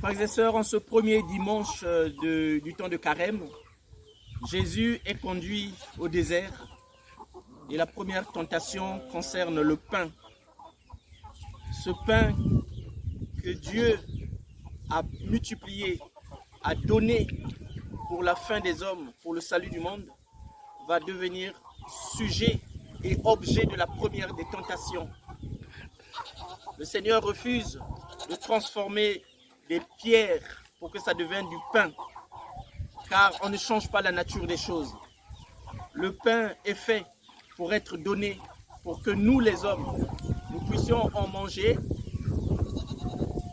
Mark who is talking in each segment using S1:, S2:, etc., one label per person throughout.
S1: Frères et sœurs, en ce premier dimanche du temps de Carême, Jésus est conduit au désert et la première tentation concerne le pain. Ce pain que Dieu a multiplié, a donné pour la fin des hommes, pour le salut du monde, va devenir sujet et objet de la première des tentations. Le Seigneur refuse de transformer des pierres pour que ça devienne du pain, car on ne change pas la nature des choses. Le pain est fait pour être donné, pour que nous les hommes, nous puissions en manger,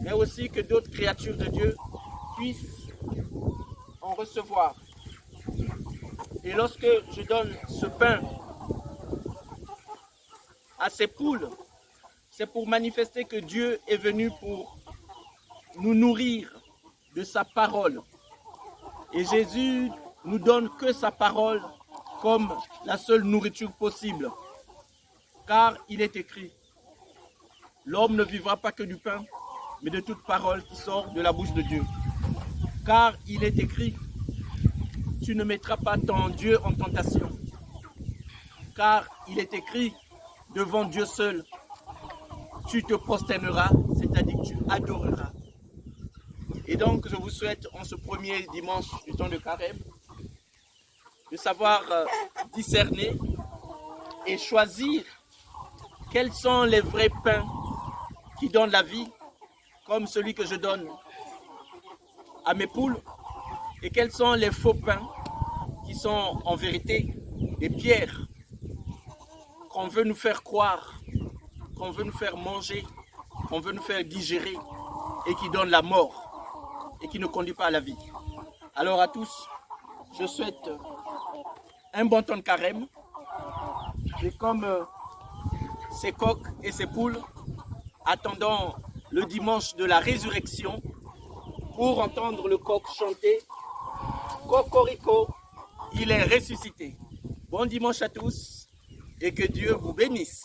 S1: mais aussi que d'autres créatures de Dieu puissent en recevoir. Et lorsque je donne ce pain à ces poules, c'est pour manifester que Dieu est venu pour nous nourrir de sa parole. Et Jésus nous donne que sa parole comme la seule nourriture possible. Car il est écrit, l'homme ne vivra pas que du pain, mais de toute parole qui sort de la bouche de Dieu. Car il est écrit, tu ne mettras pas ton Dieu en tentation. Car il est écrit, devant Dieu seul, tu te prosterneras, c'est-à-dire que tu adoreras. Et donc, je vous souhaite, en ce premier dimanche du temps de Carême, de savoir discerner et choisir quels sont les vrais pains qui donnent la vie, comme celui que je donne à mes poules, et quels sont les faux pains qui sont en vérité des pierres qu'on veut nous faire croire, qu'on veut nous faire manger, qu'on veut nous faire digérer et qui donnent la mort et qui ne conduit pas à la vie. Alors à tous, je souhaite un bon temps de carême. Et comme ces coqs et ces poules, attendant le dimanche de la résurrection pour entendre le coq chanter « Cocorico, il est ressuscité ». Bon dimanche à tous et que Dieu vous bénisse.